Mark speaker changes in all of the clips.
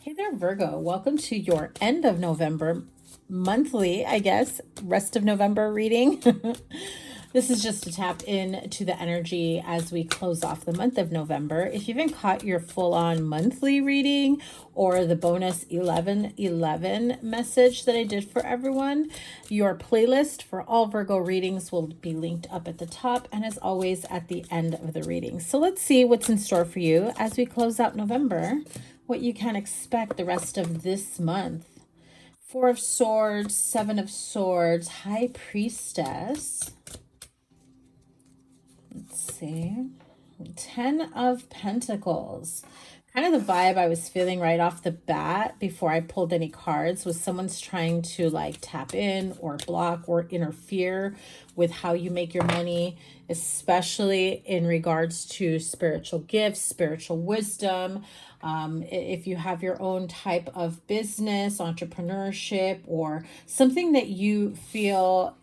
Speaker 1: Hey there, Virgo. Welcome to your end of November monthly, I guess, rest of November reading. This is just to tap into the energy as we close off the month of November. If you haven't caught your full-on monthly reading or the bonus 1111 message that I did for everyone, your playlist for all Virgo readings will be linked up at the top and as always at the end of the reading. So let's see what's in store for you as we close out November, what you can expect the rest of this month. Four of Swords, Seven of Swords, High Priestess. Let's see. 10 of Pentacles. Kind of the vibe I was feeling right off the bat before I pulled any cards was someone's trying to like tap in or block or interfere with how you make your money, especially in regards to spiritual gifts, spiritual wisdom. If you have your own type of business, entrepreneurship, or something that you feel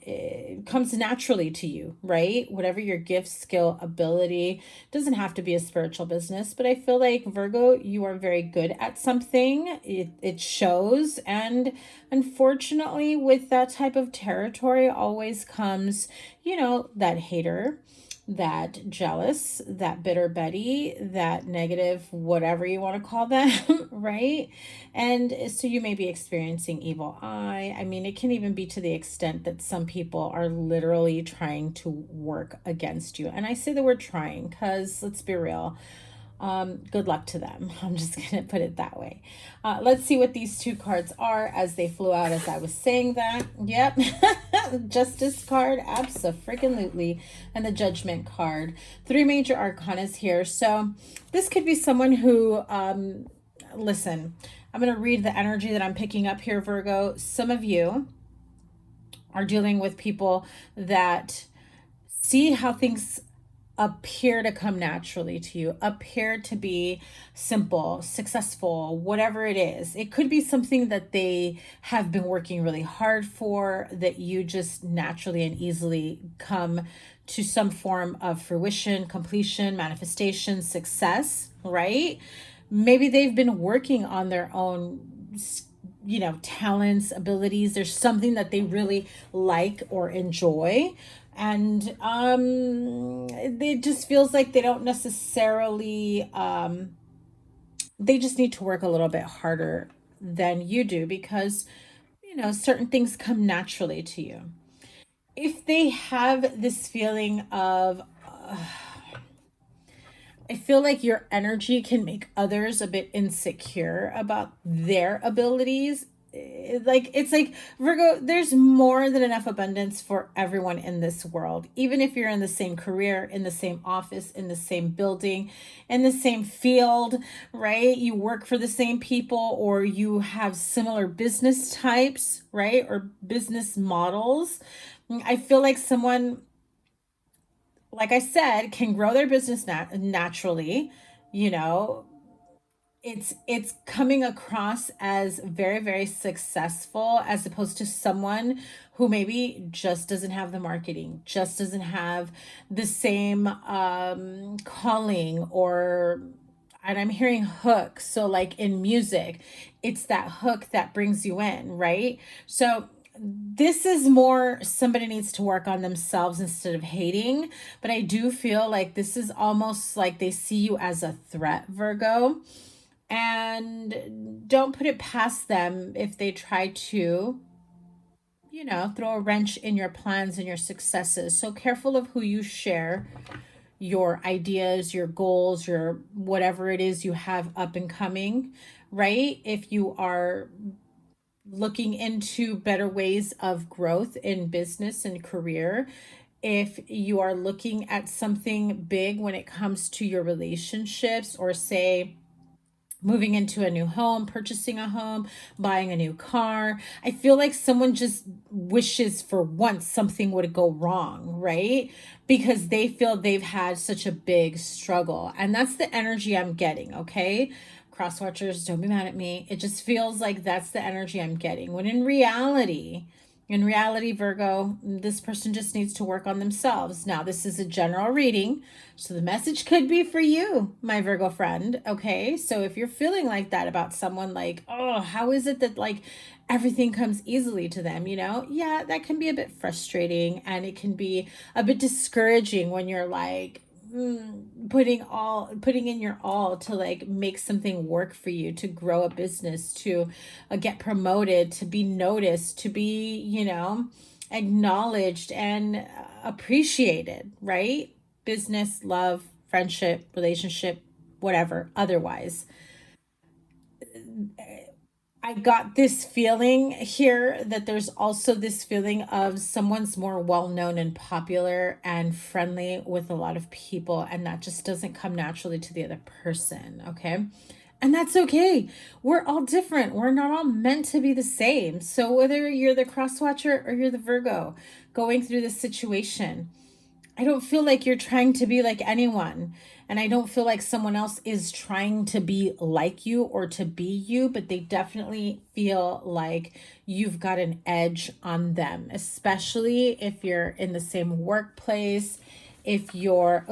Speaker 1: comes naturally to you, right? Whatever your gift, skill, ability, doesn't have to be a spiritual business, but I feel like Virgo, you are very good at something. It shows. And unfortunately, with that type of territory always comes, that hater, that jealous, that bitter Betty, that negative, whatever you want to call them, right? And so you may be experiencing evil eye. I mean, it can even be to the extent that some people are literally trying to work against you. And I say the word trying because let's be real. Good luck to them. I'm just going to put it that way. Let's see what these two cards are as they flew out as I was saying that. Yep. Justice card. Abso-freaking-lutely. And the Judgment card. Three major arcanas here. So this could be someone who, listen, I'm going to read the energy that I'm picking up here, Virgo. Some of you are dealing with people that see how things appear to come naturally to you, appear to be simple, successful, whatever it is. It could be something that they have been working really hard for, that you just naturally and easily come to some form of fruition, completion, manifestation, success, right? Maybe they've been working on their own talents, abilities. There's something that they really like or enjoy. And it just feels like they don't necessarily, they just need to work a little bit harder than you do because, certain things come naturally to you. If they have this feeling of, I feel like your energy can make others a bit insecure about their abilities. It's like Virgo, there's more than enough abundance for everyone in this world. Even if you're in the same career, in the same office, in the same building, in the same field, right? You work for the same people or you have similar business types, right? Or business models. I feel like someone, like I said, can grow their business naturally, it's coming across as very, very successful as opposed to someone who maybe just doesn't have the marketing, just doesn't have the same calling or, and I'm hearing hook. So like in music, it's that hook that brings you in, right? So this is more somebody needs to work on themselves instead of hating. But I do feel like this is almost like they see you as a threat, Virgo. And don't put it past them if they try to, throw a wrench in your plans and your successes. So careful of who you share your ideas, your goals, your whatever it is you have up and coming, right? If you are looking into better ways of growth in business and career, if you are looking at something big when it comes to your relationships, or say moving into a new home, purchasing a home, buying a new car. I feel like someone just wishes for once something would go wrong, right? Because they feel they've had such a big struggle. And that's the energy I'm getting, okay? Cross watchers, don't be mad at me. It just feels like that's the energy I'm getting. When in reality, In reality, Virgo, this person just needs to work on themselves. Now, this is a general reading, so the message could be for you, my Virgo friend. Okay, so if you're feeling like that about someone, like, oh, how is it that like everything comes easily to them, yeah, that can be a bit frustrating, and it can be a bit discouraging when you're like, putting in your all to like make something work for you, to grow a business, to get promoted, to be noticed, to be acknowledged and appreciated, right? Business, love, friendship, relationship, whatever otherwise. I got this feeling here that there's also this feeling of someone's more well known and popular and friendly with a lot of people, and that just doesn't come naturally to the other person, okay? And that's okay. We're all different. We're not all meant to be the same. So, whether you're the cross watcher or you're the Virgo going through this situation, I don't feel like you're trying to be like anyone. And I don't feel like someone else is trying to be like you or to be you, but they definitely feel like you've got an edge on them, especially if you're in the same workplace, if you're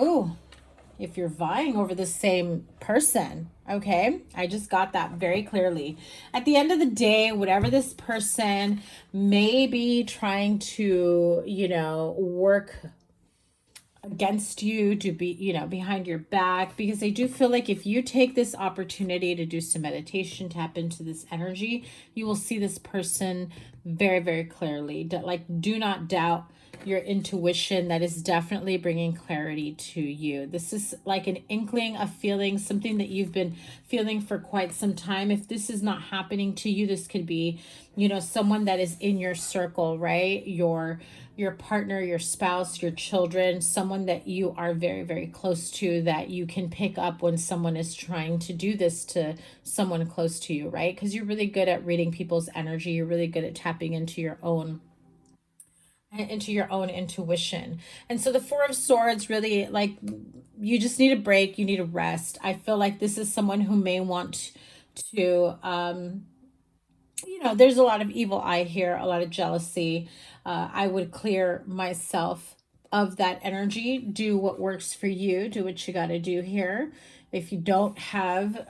Speaker 1: vying over the same person. Okay, I just got that very clearly. At the end of the day, whatever this person may be trying to, work against you, to be, behind your back, because I do feel like if you take this opportunity to do some meditation, tap into this energy, you will see this person very, very clearly. Like, do not doubt your intuition. That is definitely bringing clarity to you. This is like an inkling, a feeling, something that you've been feeling for quite some time. If this is not happening to you, this could be, someone that is in your circle, right? Your partner, your spouse, your children, someone that you are very, very close to, that you can pick up when someone is trying to do this to someone close to you, right? Because you're really good at reading people's energy. You're really good at tapping into your own intuition. And so the Four of Swords, really, like, you just need a break, you need a rest. I feel like this is someone who may want to there's a lot of evil eye here, a lot of jealousy. I would clear myself of that energy. Do what works for you. Do what you got to do here. If you don't have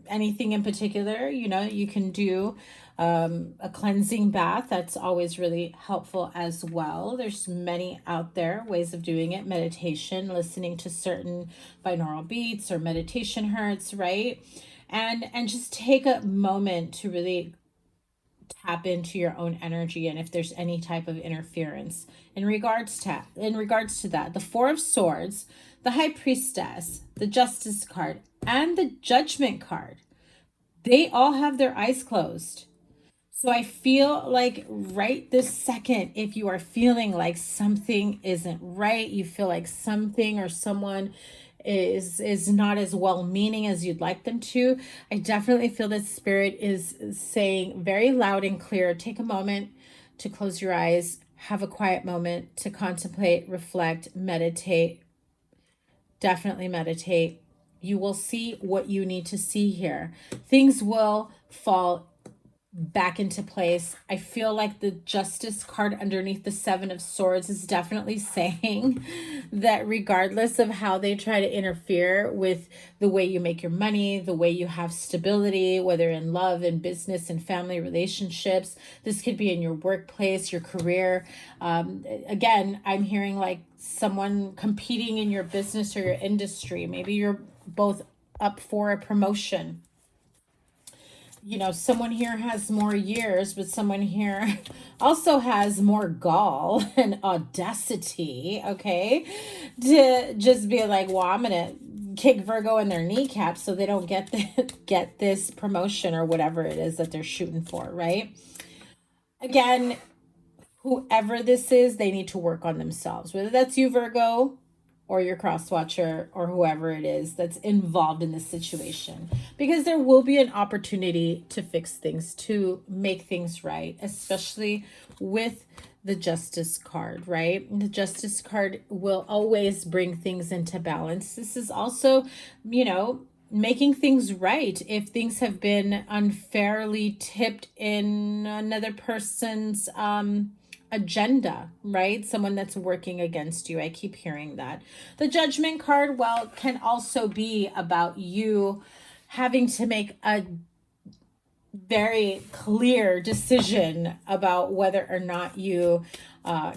Speaker 1: anything in particular, you can do a cleansing bath. That's always really helpful as well. There's many out there ways of doing it. Meditation, listening to certain binaural beats or meditation hertz, right? And just take a moment to really tap into your own energy, and if there's any type of interference in regards to that. The Four of Swords, the High Priestess, the Justice card, and the Judgment card, they all have their eyes closed. So I feel like right this second, if you are feeling like something isn't right, you feel like something or someone is not as well meaning as you'd like them to, I definitely feel that spirit is saying very loud and clear, take a moment to close your eyes, have a quiet moment to contemplate, reflect, meditate. Definitely meditate. You will see what you need to see here. Things will fall back into place. I feel like the Justice card underneath the Seven of Swords is definitely saying that regardless of how they try to interfere with the way you make your money, the way you have stability, whether in love and business and family relationships, this could be in your workplace, your career. Again, I'm hearing like someone competing in your business or your industry. Maybe you're both up for a promotion. Someone here has more years, but someone here also has more gall and audacity, okay? To just be like, well, I'm going to kick Virgo in their kneecaps so they don't get this promotion or whatever it is that they're shooting for, right? Again, whoever this is, they need to work on themselves. Whether that's you, Virgo, or your cross watcher, or whoever it is that's involved in this situation, because there will be an opportunity to fix things, to make things right, especially with the Justice card, right? The Justice card will always bring things into balance. This is also, making things right. If things have been unfairly tipped in another person's agenda, right? Someone that's working against you. I keep hearing that. The Judgment card, well, can also be about you having to make a very clear decision about whether or not you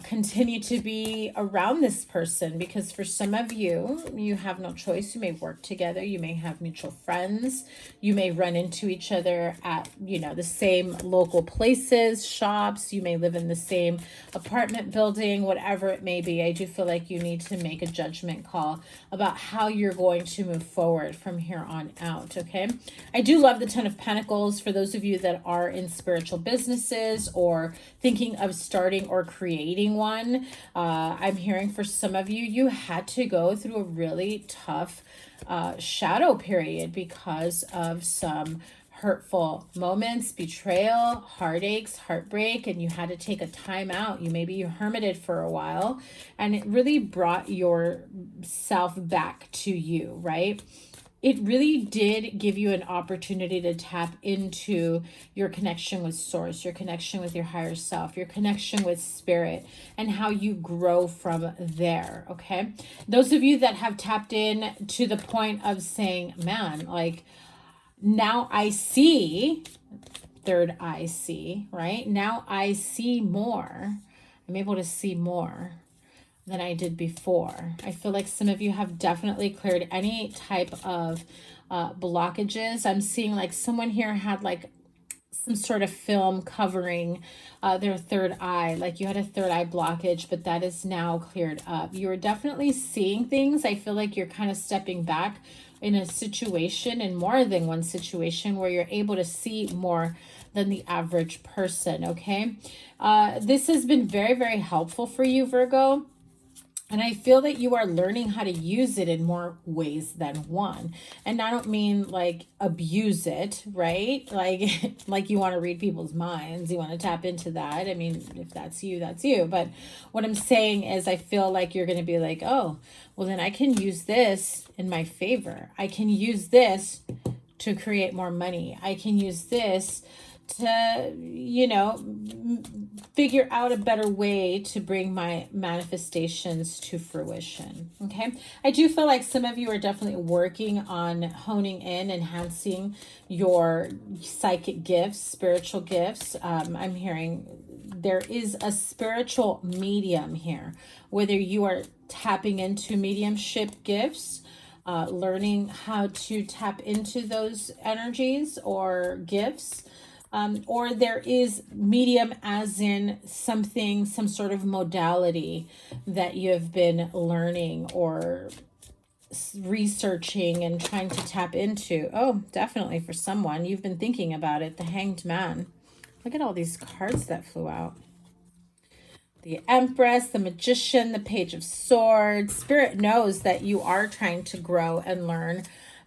Speaker 1: continue to be around this person, because for some of you, you have no choice. You may work together, you may have mutual friends, you may run into each other at, you know, the same local places, shops, you may live in the same apartment building, whatever it may be. I do feel like you need to make a judgment call about how you're going to move forward from here on out, okay? I do love the Ten of Pentacles for those of you that are in spiritual businesses or thinking of starting or creating one. I'm hearing for some of you, you had to go through a really tough shadow period because of some hurtful moments, betrayal, heartaches, heartbreak, and you had to take a time out. You hermited for a while, and it really brought yourself back to you, right? It really did give you an opportunity to tap into your connection with source, your connection with your higher self, your connection with spirit, and how you grow from there, okay? Those of you that have tapped in to the point of saying, man, like, now I see, third eye see, right? Now I see more. I'm able to see more than I did before. I feel like some of you have definitely cleared any type of blockages. I'm seeing like someone here had like some sort of film covering their third eye, like you had a third eye blockage, but that is now cleared up. You're definitely seeing things. I feel like you're kind of stepping back in a situation, in more than one situation, where you're able to see more than the average person, okay? This has been very, very helpful for you, Virgo. And I feel that you are learning how to use it in more ways than one. And I don't mean like abuse it, right? Like, like you want to read people's minds. You want to tap into that. I mean, if that's you, that's you. But what I'm saying is I feel like you're going to be like, oh, well, then I can use this in my favor. I can use this to create more money. I can use this to, you know, figure out a better way to bring my manifestations to fruition. Okay. I do feel like some of you are definitely working on honing in, enhancing your psychic gifts, spiritual gifts. I'm hearing there is a spiritual medium here, whether you are tapping into mediumship gifts, learning how to tap into those energies or gifts. Or there is medium as in something, some sort of modality that you have been learning or researching and trying to tap into. Oh, definitely for someone. You've been thinking about it. The Hanged Man. Look at all these cards that flew out. The Empress, the Magician, the Page of Swords. Spirit knows that you are trying to grow and learn.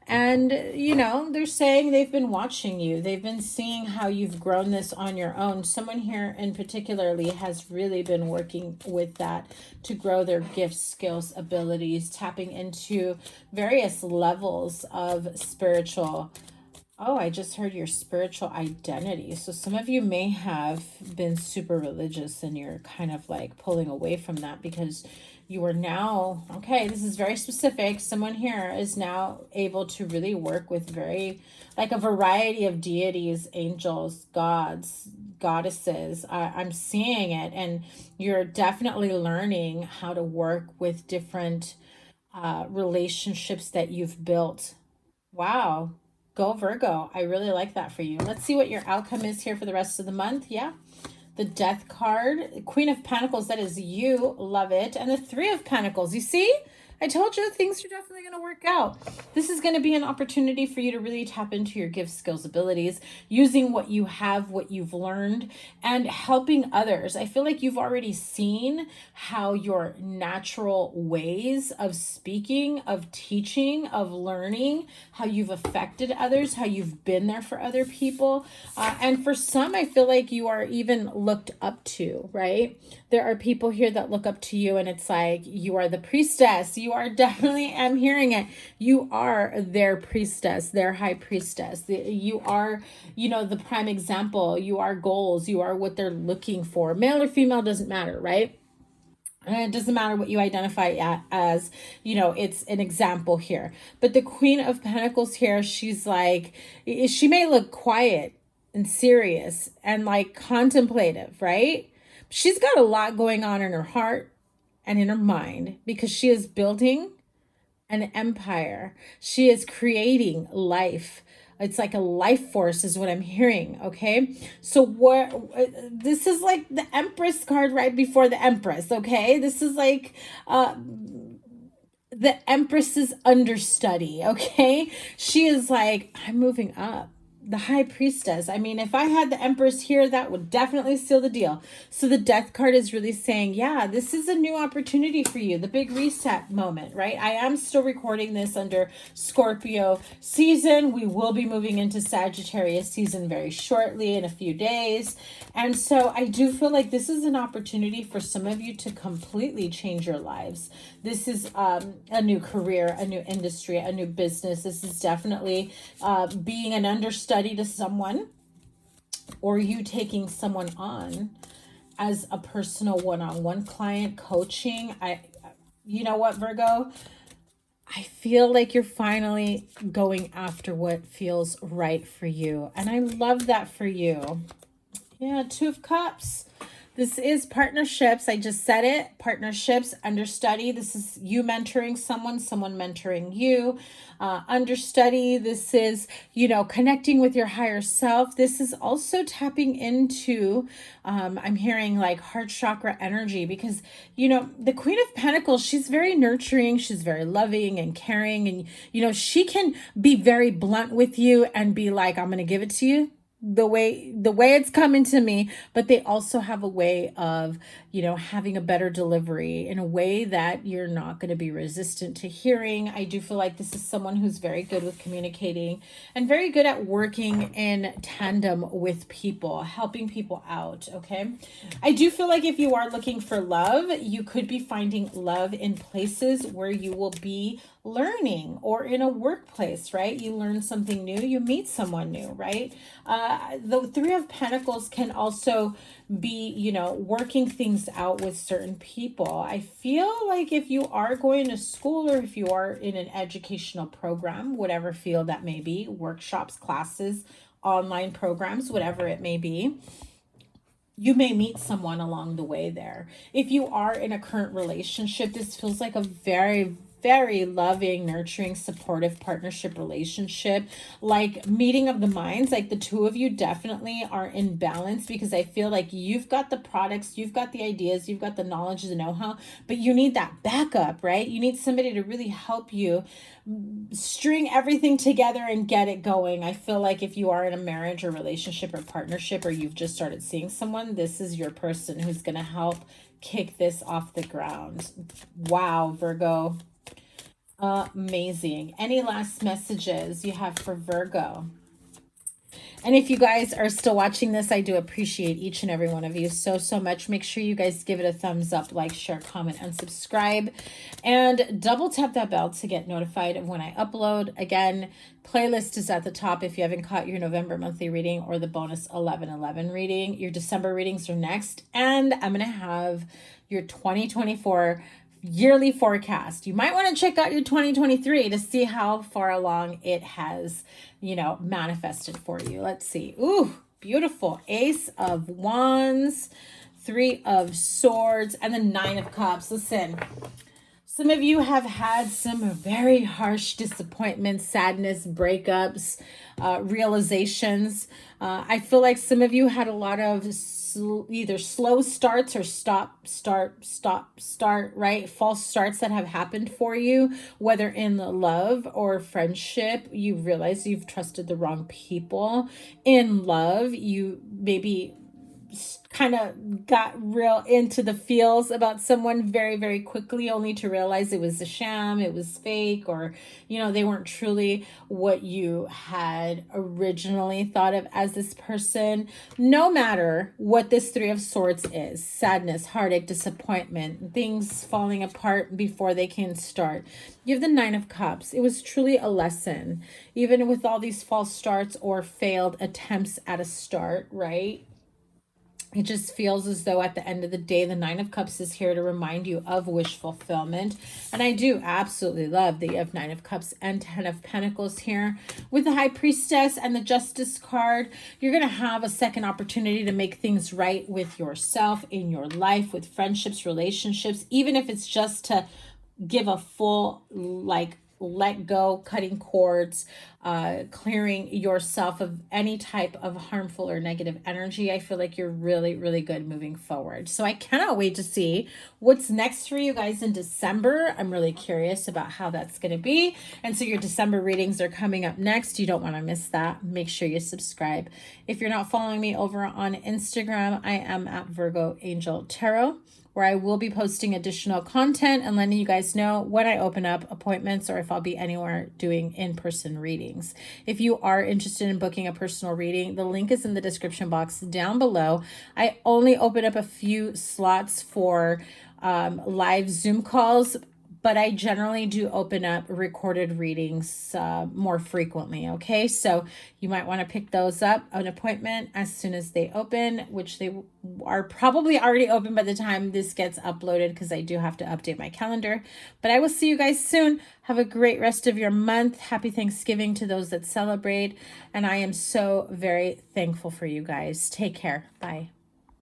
Speaker 1: And, you know, they're saying they've been watching you. They've been seeing how you've grown this on your own. Someone here in particularly has really been working with that to grow their gifts, skills, abilities, tapping into various levels of spiritual. Oh, I just heard your spiritual identity. So some of you may have been super religious and you're kind of like pulling away from that because you are now, okay, this is very specific. Someone here is now able to really work with very, like a variety of deities, angels, gods, goddesses. I'm seeing it, and you're definitely learning how to work with different relationships that you've built. Wow. Go Virgo. I really like that for you. Let's see what your outcome is here for the rest of the month. Yeah. The Death card, Queen of Pentacles, that is you. Love it. And the Three of Pentacles. You see? I told you things are definitely going to work out. This is going to be an opportunity for you to really tap into your gifts, skills, abilities, using what you have, what you've learned, and helping others. I feel like you've already seen how your natural ways of speaking, of teaching, of learning, how you've affected others, how you've been there for other people. And for some, I feel like you are even looked up to, right? There are people here that look up to you, and it's like you are the priestess. you are definitely, I'm hearing it. You are their priestess, their high priestess. You are, the prime example. You are goals. You are what they're looking for. Male or female doesn't matter, right? And it doesn't matter what you identify as, it's an example here. But the Queen of Pentacles here, she's like, she may look quiet and serious and like contemplative, right? She's got a lot going on in her heart and in her mind because she is building an empire. She is creating life. It's like a life force is what I'm hearing. Okay. So what, this is like the Empress card right before the Empress. Okay. This is like, the Empress's understudy. Okay. She is like, I'm moving up. The high priestess. I mean, if I had the Empress here, that would definitely seal the deal. So the death card is really saying, yeah, this is a new opportunity for you. The big reset moment, right? I am still recording this under Scorpio season. We will be moving into Sagittarius season very shortly in a few days. And so I do feel like this is an opportunity for some of you to completely change your lives. This is a new career, a new industry, a new business. This is definitely being an understudy to someone, or you taking someone on as a personal one-on-one client coaching. You know what, Virgo? I feel like you're finally going after what feels right for you. And I love that for you. Yeah, Two of Cups. This is partnerships. I just said it. Partnerships, understudy. This is you mentoring someone, someone mentoring you. Understudy. This is, connecting with your higher self. This is also tapping into, I'm hearing like heart chakra energy because, the Queen of Pentacles, she's very nurturing. She's very loving and caring. And, she can be very blunt with you and be like, I'm going to give it to you the way it's coming to me, but they also have a way of, having a better delivery in a way that you're not going to be resistant to hearing. I do feel like this is someone who's very good with communicating and very good at working in tandem with people, helping people out. Okay. I do feel like if you are looking for love, you could be finding love in places where you will be learning, or in a workplace, right? You learn something new, you meet someone new, right? The Three of Pentacles can also be, working things out with certain people. I feel like if you are going to school, or if you are in an educational program, whatever field that may be, workshops, classes, online programs, whatever it may be, you may meet someone along the way there. If you are in a current relationship, this feels like a very, very loving, nurturing, supportive partnership relationship, like meeting of the minds. Like the two of you definitely are in balance because I feel like you've got the products, you've got the ideas, you've got the knowledge, the know-how, but you need that backup, right? You need somebody to really help you string everything together and get it going. I feel like if you are in a marriage or relationship or partnership, or you've just started seeing someone, this is your person who's going to help kick this off the ground. Wow, Virgo. Amazing. Any last messages you have for Virgo? And if you guys are still watching this, I do appreciate each and every one of you so, so much. Make sure you guys give it a thumbs up, like, share, comment, and subscribe. And double tap that bell to get notified of when I upload. Again, playlist is at the top if you haven't caught your November monthly reading or the bonus 11/11 reading. Your December readings are next. And I'm going to have your 2024 yearly forecast. You might want to check out your 2023 to see how far along it has, manifested for you. Let's see. Ooh, beautiful. Ace of Wands, Three of Swords, and the Nine of Cups. Listen, some of you have had some very harsh disappointments, sadness, breakups, realizations. I feel like some of you had a lot of either slow starts or start, right? False starts that have happened for you, whether in love or friendship. You realize you've trusted the wrong people. In love, you maybe kind of got real into the feels about someone very, very quickly, only to realize it was a sham, it was fake, or, you know, they weren't truly what you had originally thought of as this person. No matter what this Three of Swords is, sadness, heartache, disappointment, things falling apart before they can start. You have the Nine of Cups. It was truly a lesson, even with all these false starts or failed attempts at a start, right? It just feels as though at the end of the day, the Nine of Cups is here to remind you of wish fulfillment. And I do absolutely love that you have Nine of Cups and Ten of Pentacles here. With the High Priestess and the Justice card, you're going to have a second opportunity to make things right with yourself, in your life, with friendships, relationships, even if it's just to give a full, like, let go, cutting cords, clearing yourself of any type of harmful or negative energy. I feel like you're really, really good moving forward. So I cannot wait to see what's next for you guys in December. I'm really curious about how that's going to be. And so your December readings are coming up next. You don't want to miss that. Make sure you subscribe. If you're not following me over on Instagram, I am at Virgo Angel Tarot, where I will be posting additional content and letting you guys know when I open up appointments or if I'll be anywhere doing in-person readings. If you are interested in booking a personal reading, the link is in the description box down below. I only open up a few slots for live Zoom calls, but I generally do open up recorded readings more frequently, okay? So you might want to pick those up, an appointment, as soon as they open, which they are probably already open by the time this gets uploaded because I do have to update my calendar. But I will see you guys soon. Have a great rest of your month. Happy Thanksgiving to those that celebrate. And I am so very thankful for you guys. Take care. Bye.